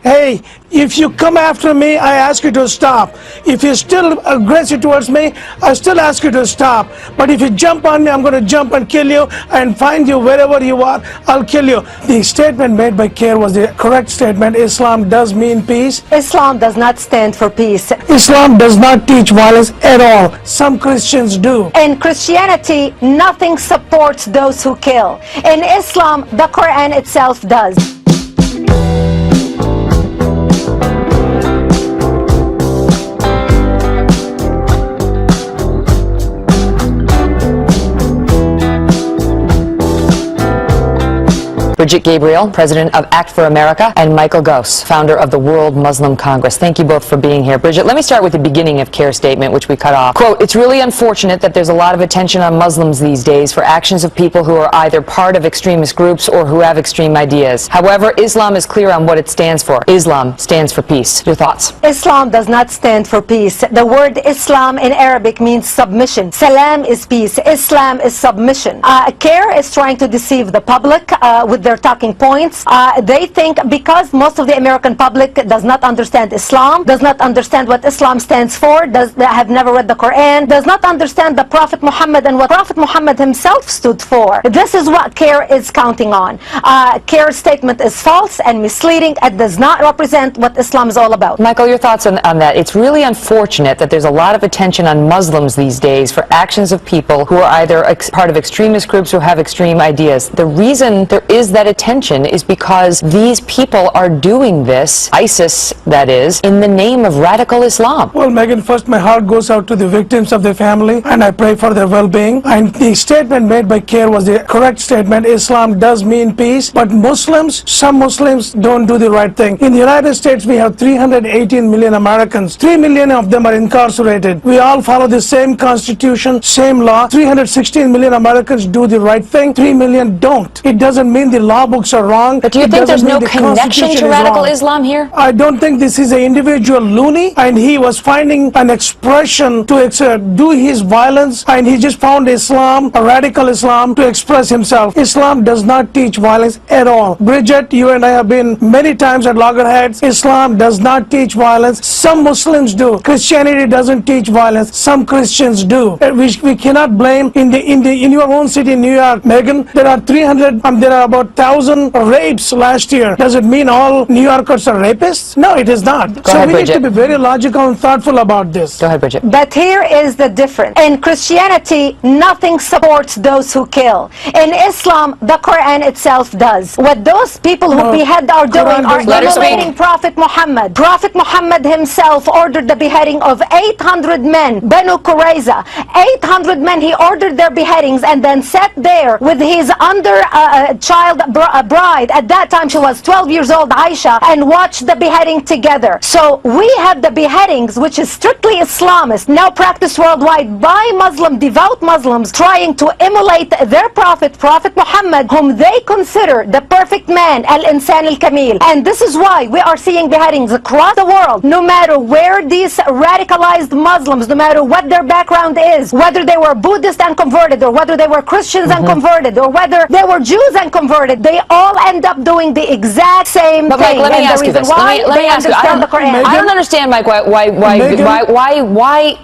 hey, if you come after me, I ask you to stop. If you're still aggressive towards me, I still ask you to stop. But if you jump on me, I'm going to jump and kill you and find you wherever you are. I'll kill you. The statement made by Khair was the correct statement. Islam does mean peace. Islam does not stand for peace. Islam does not teach violence at all. Some Christians do. In Christianity, nothing supports those who kill. In Islam, the Quran itself does. Brigitte Gabriel, president of Act for America, and Michael Ghouse, founder of the World Muslim Congress. Thank you both for being here. Brigitte, let me start with the beginning of Khair's statement, which we cut off. Quote, it's really unfortunate that there's a lot of attention on Muslims these days for actions of people who are either part of extremist groups or who have extreme ideas. However, Islam is clear on what it stands for. Islam stands for peace. Your thoughts? Islam does not stand for peace. The word Islam in Arabic means submission. Salam is peace. Islam is submission. Khair is trying to deceive the public with their talking points. They think because most of the American public does not understand Islam, does not understand what Islam stands for, have never read the Quran, does not understand the Prophet Muhammad and what Prophet Muhammad himself stood for. This is what Khair is counting on. Khair's statement is false and misleading. It does not represent what Islam is all about. Michael, your thoughts on that? It's really unfortunate that there's a lot of attention on Muslims these days for actions of people who are either part of extremist groups or have extreme ideas. The reason there is that attention is because these people are doing this, ISIS that is, in the name of radical Islam. Well, Megan, first my heart goes out to the victims of their family and I pray for their well-being. And the statement made by Khair was the correct statement. Islam does mean peace, but some Muslims don't do the right thing. In the United States, we have 318 million Americans. 3 million of them are incarcerated. We all follow the same constitution, same law. 316 million Americans do the right thing. 3 million don't. It doesn't mean the law books are wrong. But do you think there's no connection to radical Islam here? I don't think this is an individual loony and he was finding an expression to do his violence and he just found Islam, a radical Islam, to express himself. Islam does not teach violence at all. Brigitte, you and I have been many times at loggerheads. Islam does not teach violence. Some Muslims do. Christianity doesn't teach violence. Some Christians do. We cannot blame in your own city, New York, Megan, there are about 1,000 rapes last year. Does it mean all New Yorkers are rapists? No, it is not. Go ahead, we Brigitte. need to be very logical and thoughtful about this. Go ahead, Brigitte. But here is the difference. In Christianity, nothing supports those who kill. In Islam, the Quran itself does. What those people who behead are doing are immolating Prophet Muhammad. Prophet Muhammad himself ordered the beheading of 800 men, Banu Qurayza. 800 men, he ordered their beheadings and then sat there with his child bride. At that time, she was 12 years old, Aisha, and watched the beheading together. So we have the beheadings, which is strictly Islamist, now practiced worldwide by devout Muslims, trying to immolate their prophet, Prophet Muhammad, whom they consider the perfect man, Al-Insan Al-Kamil. And this is why we are seeing beheadings across the world, no matter where these radicalized Muslims, no matter what their background is, whether they were Buddhist and converted, or whether they were Christians and converted, or whether they were Jews and converted, they all end up doing the exact same but thing. Mike, let me ask you this. Let me ask you. I don't understand, Mike, why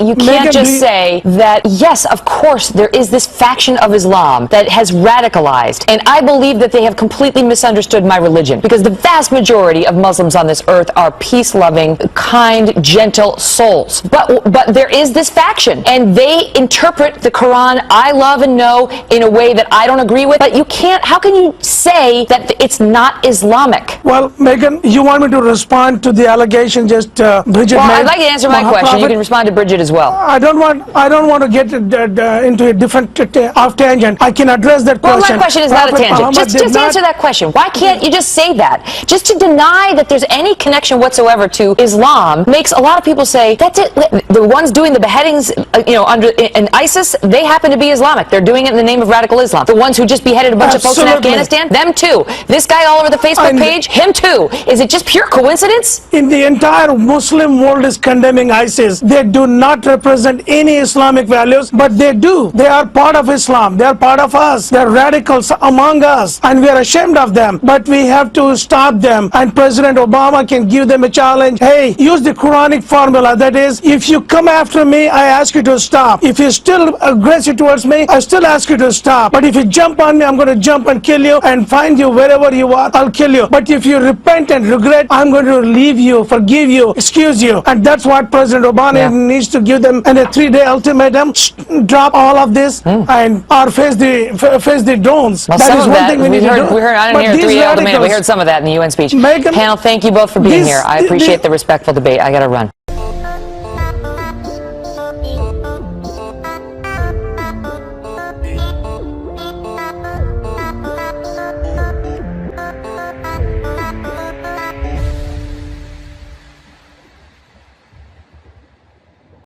you can't just say that, yes, of course, there is this faction of Islam that has radicalized, and I believe that they have completely misunderstood my religion, because the vast majority of Muslims on this earth are peace-loving, kind, gentle souls. But there is this faction, and they interpret the Quran, I love and know, in a way that I don't agree with. But you can't, how can you say that it's not Islamic? Well, Megan, you want me to respond to the allegation just Brigitte Well, made? I'd like you to answer my question. You can respond to Brigitte as well. I don't want to get into a different off tangent. I can address that question. Well, my question is not a tangent. Just answer that question. Why can't you just say that? Just to deny that there's any connection whatsoever to Islam makes a lot of people say, that's it. The ones doing the beheadings, in ISIS, they happen to be Islamic. They're doing it in the name of radical Islam. The ones who just beheaded a bunch of folks in Afghanistan, them too. This guy all over the Facebook page, him too. Is it just pure coincidence? In the entire Muslim world is condemning ISIS. They do not represent any Islamic values, but they do. They are part of Islam. They are part of us. They are radicals among us, and we are ashamed of them. But we have to stop them, and President Obama can give them a challenge. Hey, use the Quranic formula. That is, if you come after me, I ask you to stop. If you're still aggressive towards me, I still ask you to stop. But if you jump on me, I'm going to jump and kill you and find you wherever you are. I'll kill you. But if you repent and regret, I'm going to leave you, forgive you, excuse you. And that's what President Obama needs to give them in a 3-day ultimatum. Drop all of this and or face the drones. Well, that is one thing we need to do. We heard, I didn't hear 3-day ultimatum. We heard some of that in the UN speech. Panel, thank you both for being here. I appreciate the respectful debate. I got to run.